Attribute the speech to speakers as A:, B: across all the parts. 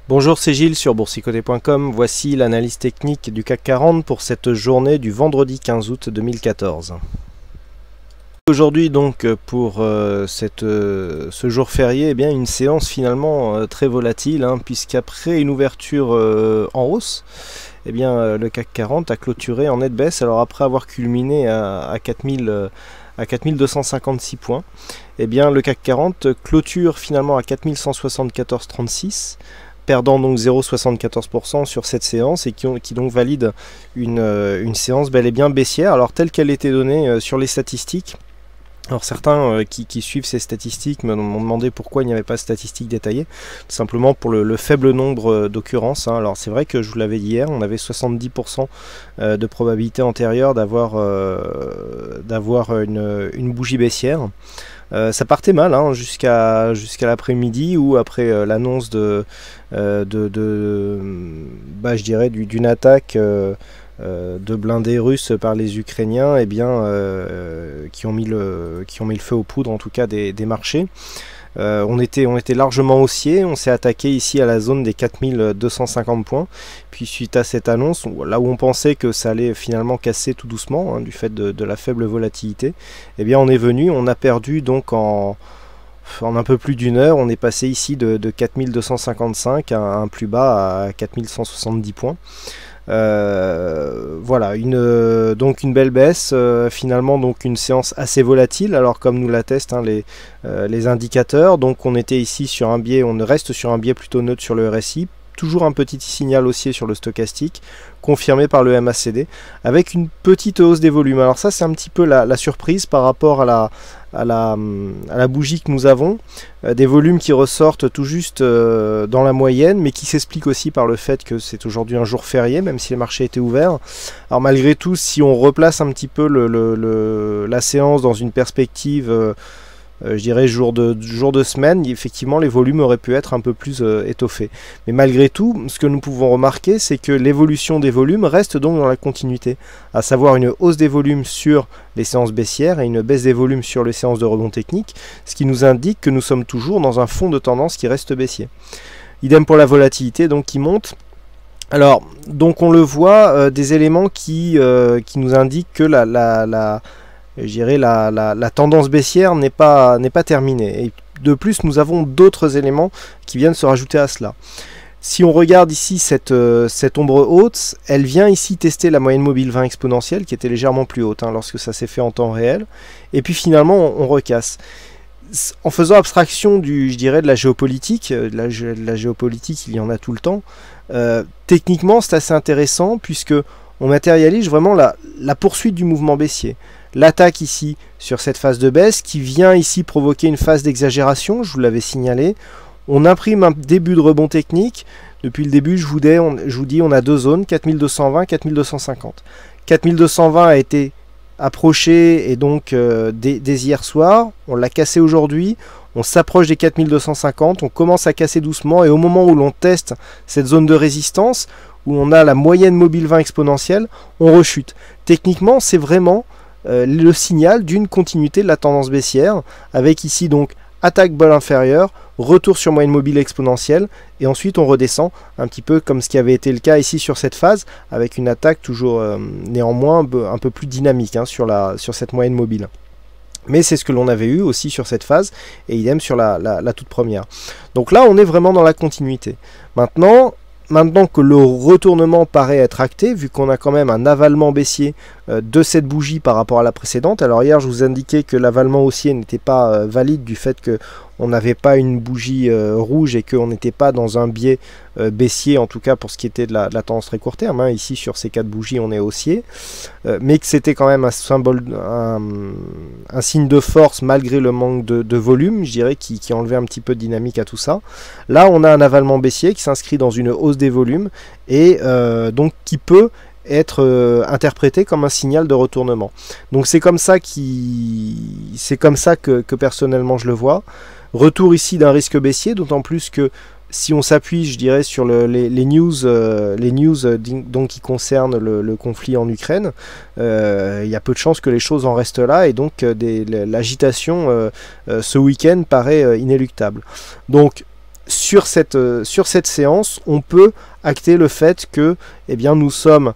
A: Bonjour, c'est Gilles sur boursicoté.com. Voici l'analyse technique du CAC 40 pour cette journée du vendredi 15 août 2014. Aujourd'hui donc pour ce jour férié, une séance finalement très volatile, puisqu'après une ouverture en hausse, le CAC 40 a clôturé en nette baisse, alors après avoir culminé à 4256 points, le CAC 40 clôture finalement à 4174,36, perdant donc 0,74% sur cette séance et qui donc valide une séance bel et bien baissière, alors telle qu'elle était donnée sur les statistiques. Alors certains qui suivent ces statistiques m'ont demandé pourquoi il n'y avait pas de statistiques détaillées, tout simplement pour le faible nombre d'occurrences. Alors c'est vrai que je vous l'avais dit hier, on avait 70% de probabilité antérieure d'avoir une bougie baissière. Ça partait mal jusqu'à l'après-midi, où après l'annonce d'une attaque de blindés russes par les Ukrainiens, qui ont mis le feu aux poudres en tout cas des marchés. On était largement haussier, on s'est attaqué ici à la zone des 4250 points, puis suite à cette annonce, là où on pensait que ça allait finalement casser tout doucement, du fait de la faible volatilité, on est venu, on a perdu donc en un peu plus d'une heure, on est passé ici de 4255 à un plus bas à 4170 points. Voilà, donc une belle baisse, finalement donc une séance assez volatile, alors comme nous l'attestent les indicateurs. Donc on était ici sur un biais, on reste sur un biais plutôt neutre sur le RSI, toujours un petit signal haussier sur le stochastique, confirmé par le MACD, avec une petite hausse des volumes. Alors ça c'est un petit peu la surprise par rapport à la bougie que nous avons, des volumes qui ressortent tout juste dans la moyenne, mais qui s'expliquent aussi par le fait que c'est aujourd'hui un jour férié, même si les marchés étaient ouverts. Alors malgré tout, si on replace un petit peu la séance dans une perspective je dirais jour de semaine, effectivement les volumes auraient pu être un peu plus étoffés. Mais malgré tout, ce que nous pouvons remarquer, c'est que l'évolution des volumes reste donc dans la continuité, à savoir une hausse des volumes sur les séances baissières et une baisse des volumes sur les séances de rebond technique, ce qui nous indique que nous sommes toujours dans un fond de tendance qui reste baissier. Idem pour la volatilité donc qui monte. Alors donc on le voit, des éléments qui nous indiquent que la tendance baissière n'est pas terminée. Et de plus, nous avons d'autres éléments qui viennent se rajouter à cela. Si on regarde ici cette ombre haute, elle vient ici tester la moyenne mobile 20 exponentielle qui était légèrement plus haute lorsque ça s'est fait en temps réel. Et puis finalement, on recasse. En faisant abstraction de la géopolitique, la géopolitique, il y en a tout le temps, techniquement c'est assez intéressant puisque on matérialise vraiment la poursuite du mouvement baissier. L'attaque ici sur cette phase de baisse qui vient ici provoquer une phase d'exagération, je vous l'avais signalé. On imprime un début de rebond technique. Depuis le début, je vous dis, on a deux zones, 4220, 4250. 4220 a été approché et donc dès hier soir, on l'a cassé aujourd'hui. On s'approche des 4250, on commence à casser doucement et au moment où l'on teste cette zone de résistance, où on a la moyenne mobile 20 exponentielle, on rechute. Techniquement, c'est vraiment le signal d'une continuité de la tendance baissière, avec ici donc attaque bol inférieur, retour sur moyenne mobile exponentielle, et ensuite on redescend un petit peu comme ce qui avait été le cas ici sur cette phase, avec une attaque toujours néanmoins un peu plus dynamique sur cette moyenne mobile. Mais c'est ce que l'on avait eu aussi sur cette phase, et idem sur la toute première. Donc là on est vraiment dans la continuité. Maintenant que le retournement paraît être acté, vu qu'on a quand même un avalement baissier de cette bougie par rapport à la précédente. Alors hier je vous indiquais que l'avalement haussier n'était pas valide du fait qu'on n'avait pas une bougie rouge et qu'on n'était pas dans un biais baissier, en tout cas pour ce qui était de la tendance très court terme. Ici sur ces 4 bougies on est haussier, mais que c'était quand même un symbole, un signe de force malgré le manque de volume, je dirais, qui enlevait un petit peu de dynamique à tout ça. Là on a un avalement baissier qui s'inscrit dans une hausse des volumes et donc qui peut être interprété comme un signal de retournement. Donc c'est comme ça que personnellement je le vois. Retour ici d'un risque baissier, d'autant plus que si on s'appuie, je dirais, sur les news donc, qui concernent le conflit en Ukraine, il y a peu de chances que les choses en restent là, et donc l'agitation ce week-end paraît inéluctable. Donc sur cette séance, on peut acter le fait que eh bien, nous sommes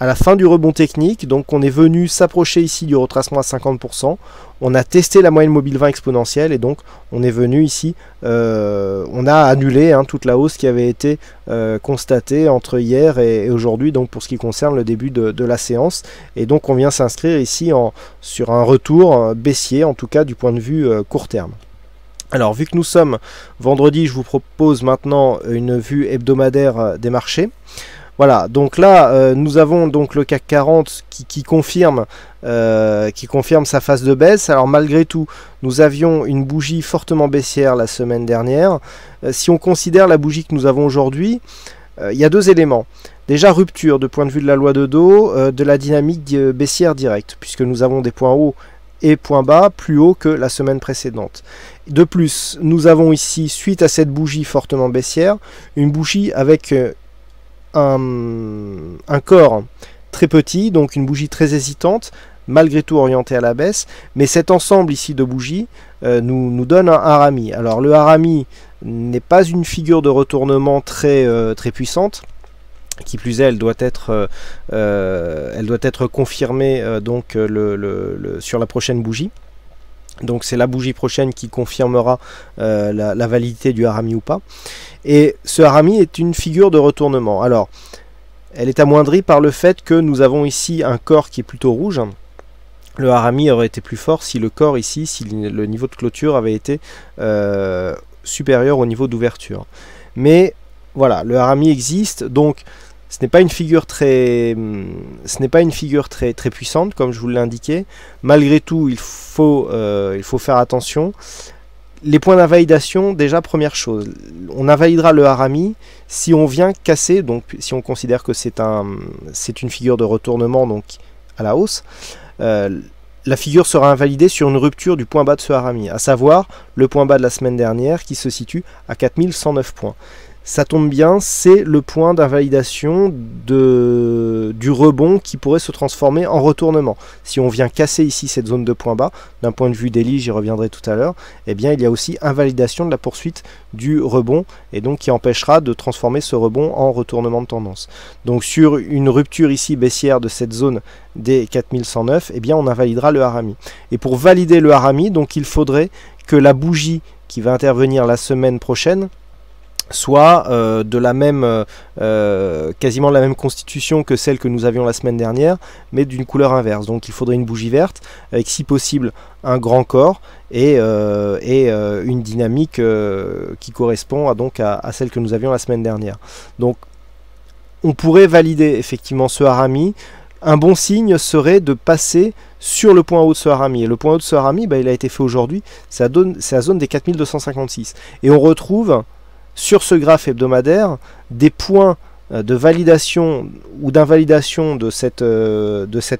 A: à la fin du rebond technique, donc on est venu s'approcher ici du retracement à 50%, on a testé la moyenne mobile 20 exponentielle et donc on est venu ici, on a annulé toute la hausse qui avait été constatée entre hier et aujourd'hui, donc pour ce qui concerne le début de la séance, et donc on vient s'inscrire ici sur un retour baissier, en tout cas du point de vue court terme. Alors vu que nous sommes vendredi, je vous propose maintenant une vue hebdomadaire des marchés. Voilà, donc là, nous avons donc le CAC 40 qui confirme sa phase de baisse. Alors malgré tout, nous avions une bougie fortement baissière la semaine dernière. Si on considère la bougie que nous avons aujourd'hui, il y a deux éléments. Déjà, rupture de point de vue de la loi de Dow, de la dynamique baissière directe, puisque nous avons des points hauts et points bas plus hauts que la semaine précédente. De plus, nous avons ici, suite à cette bougie fortement baissière, une bougie avec un corps très petit, donc une bougie très hésitante, malgré tout orientée à la baisse, mais cet ensemble ici de bougies nous donne un harami. Alors le harami n'est pas une figure de retournement très puissante, qui plus est, elle doit être confirmée sur la prochaine bougie. Donc c'est la bougie prochaine qui confirmera la validité du harami ou pas. Et ce harami est une figure de retournement. Alors, elle est amoindrie par le fait que nous avons ici un corps qui est plutôt rouge. Le harami aurait été plus fort si le corps ici, si le niveau de clôture avait été supérieur au niveau d'ouverture. Mais voilà, le harami existe, donc ce n'est pas une figure très puissante, comme je vous l'ai indiqué. Malgré tout, il faut faire attention. Les points d'invalidation, déjà première chose, on invalidera le harami si on vient casser, donc si on considère que c'est une figure de retournement donc à la hausse, la figure sera invalidée sur une rupture du point bas de ce harami, à savoir le point bas de la semaine dernière qui se situe à 4109 points. Ça tombe bien, c'est le point d'invalidation du rebond qui pourrait se transformer en retournement. Si on vient casser ici cette zone de point bas, d'un point de vue daily, j'y reviendrai tout à l'heure, eh bien il y a aussi invalidation de la poursuite du rebond, et donc qui empêchera de transformer ce rebond en retournement de tendance. Donc sur une rupture ici baissière de cette zone des 4109, eh bien on invalidera le harami. Et pour valider le harami, donc il faudrait que la bougie qui va intervenir la semaine prochaine soit de la même, quasiment la même constitution que celle que nous avions la semaine dernière, mais d'une couleur inverse. Donc il faudrait une bougie verte, avec si possible un grand corps, et une dynamique qui correspond à celle que nous avions la semaine dernière. Donc on pourrait valider effectivement ce harami. Un bon signe serait de passer sur le point haut de ce harami. Et le point haut de ce harami, il a été fait aujourd'hui, c'est la zone des 4256. Et on retrouve sur ce graphe hebdomadaire des points de validation ou d'invalidation de cette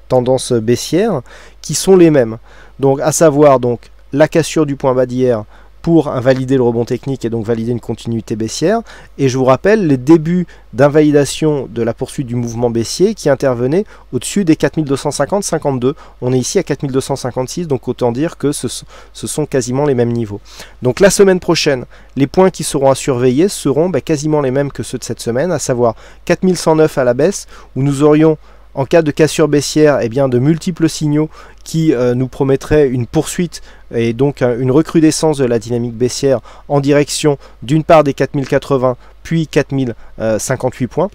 A: tendance baissière qui sont les mêmes. Donc à savoir donc la cassure du point bas d'hier pour invalider le rebond technique et donc valider une continuité baissière. Et je vous rappelle les débuts d'invalidation de la poursuite du mouvement baissier qui intervenait au-dessus des 4250-52. On est ici à 4256, donc autant dire que ce sont quasiment les mêmes niveaux. Donc la semaine prochaine, les points qui seront à surveiller seront quasiment les mêmes que ceux de cette semaine, à savoir 4109 à la baisse, où nous aurions en cas de cassure baissière, de multiples signaux qui nous promettraient une poursuite et donc une recrudescence de la dynamique baissière en direction d'une part des 4080 puis 4058 points.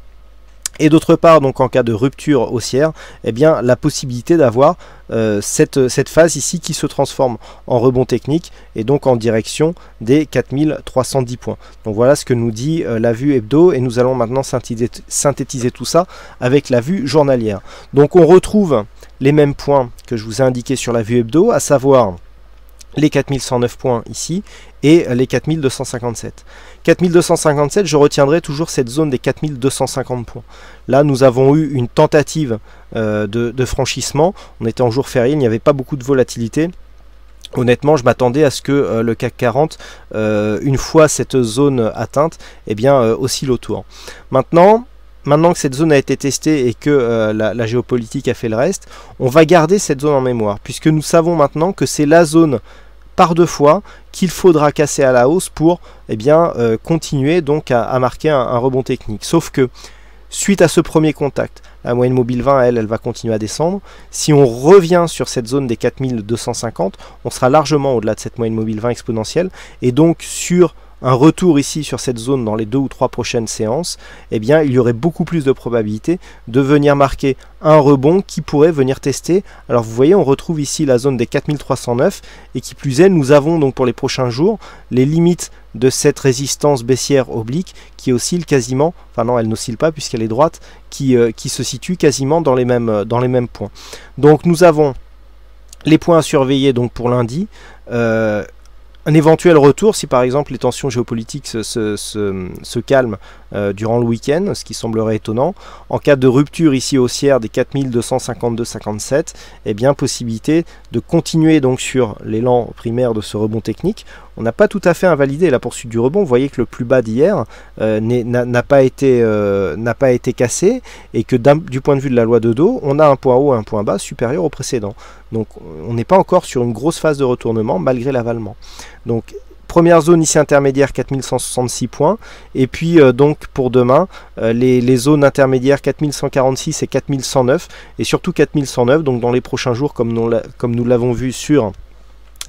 A: Et d'autre part, donc en cas de rupture haussière, la possibilité d'avoir cette phase ici qui se transforme en rebond technique et donc en direction des 4310 points. Donc voilà ce que nous dit la vue hebdo, et nous allons maintenant synthétiser tout ça avec la vue journalière. Donc on retrouve les mêmes points que je vous ai indiqués sur la vue hebdo, à savoir les 4109 points ici et les 4257. 4257, je retiendrai toujours cette zone des 4250 points. Là, nous avons eu une tentative de franchissement. On était en jour férié, il n'y avait pas beaucoup de volatilité. Honnêtement, je m'attendais à ce que le CAC 40, une fois cette zone atteinte, oscille autour. Maintenant que cette zone a été testée et que la géopolitique a fait le reste, on va garder cette zone en mémoire, puisque nous savons maintenant que c'est la zone par 2 fois qu'il faudra casser à la hausse pour continuer donc à marquer un rebond technique. Sauf que suite à ce premier contact, la moyenne mobile 20, elle va continuer à descendre. Si on revient sur cette zone des 4250, on sera largement au-delà de cette moyenne mobile 20 exponentielle. Et donc sur un retour ici sur cette zone dans les 2 ou 3 prochaines séances, il y aurait beaucoup plus de probabilité de venir marquer un rebond qui pourrait venir tester. Alors vous voyez, on retrouve ici la zone des 4309 et qui plus est, nous avons donc pour les prochains jours les limites de cette résistance baissière oblique qui oscille quasiment, enfin non, elle n'oscille pas puisqu'elle est droite, qui se situe quasiment dans les mêmes points. Donc nous avons les points à surveiller donc pour lundi. Un éventuel retour, si par exemple les tensions géopolitiques se calment durant le week-end, ce qui semblerait étonnant. En cas de rupture ici haussière des 4252,57, possibilité de continuer donc sur l'élan primaire de ce rebond technique. On n'a pas tout à fait invalidé la poursuite du rebond. Vous voyez que le plus bas d'hier n'a pas été cassé et que du point de vue de la loi de dos, on a un point haut et un point bas supérieur au précédent. Donc on n'est pas encore sur une grosse phase de retournement malgré l'avalement. Donc première zone ici intermédiaire 4166 points et puis donc pour demain les zones intermédiaires 4146 et 4109 et surtout 4109 donc dans les prochains jours comme nous l'avons vu sur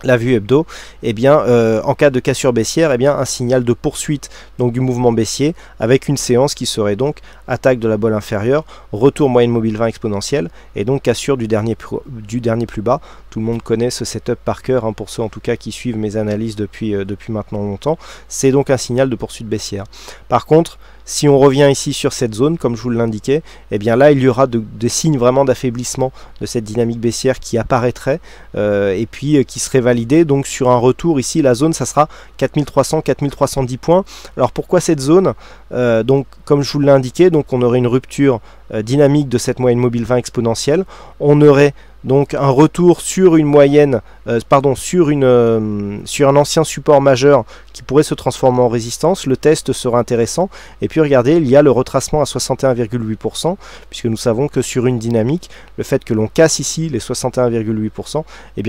A: la vue hebdo, en cas de cassure baissière, un signal de poursuite donc du mouvement baissier avec une séance qui serait donc attaque de la bolle inférieure, retour moyenne mobile 20 exponentielle et donc cassure du dernier plus bas. Tout le monde connaît ce setup par cœur, pour ceux en tout cas qui suivent mes analyses depuis maintenant longtemps. C'est donc un signal de poursuite baissière. Par contre, si on revient ici sur cette zone, comme je vous l'indiquais, là il y aura des signes vraiment d'affaiblissement de cette dynamique baissière qui apparaîtrait et puis qui serait validée. Donc sur un retour ici, la zone ça sera 4300-4310 points. Alors pourquoi cette zone? Donc comme je vous l'ai indiqué, donc on aurait une rupture dynamique de cette moyenne mobile 20 exponentielle. On aurait donc un retour sur une moyenne, sur un ancien support majeur qui pourrait se transformer en résistance. Le test sera intéressant. Et puis regardez, il y a le retracement à 61,8%, puisque nous savons que sur une dynamique, le fait que l'on casse ici les 61,8%,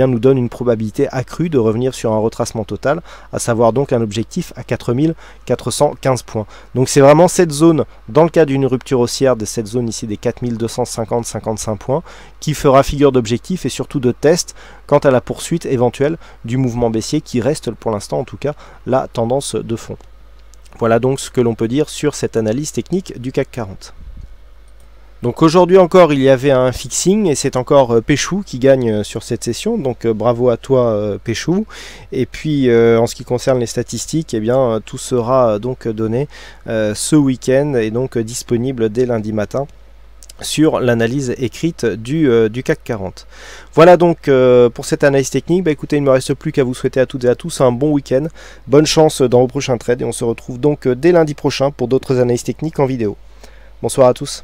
A: nous donne une probabilité accrue de revenir sur un retracement total, à savoir donc un objectif à 4415 points. Donc c'est vraiment cette zone, dans le cas d'une rupture haussière de cette zone ici des 4250-55 points, qui fera figure d'objectif et surtout de test quant à la poursuite éventuelle du mouvement baissier qui reste pour l'instant en tout cas la tendance de fond. Voilà donc ce que l'on peut dire sur cette analyse technique du CAC 40. Donc aujourd'hui encore il y avait un fixing et c'est encore Péchou qui gagne sur cette session, donc bravo à toi Péchou. Et puis en ce qui concerne les statistiques, tout sera donc donné ce week-end et donc disponible dès lundi matin sur l'analyse écrite du CAC 40. Voilà donc pour cette analyse technique. Écoutez, il ne me reste plus qu'à vous souhaiter à toutes et à tous un bon week-end, bonne chance dans vos prochains trades et on se retrouve donc dès lundi prochain pour d'autres analyses techniques en vidéo. Bonsoir à tous.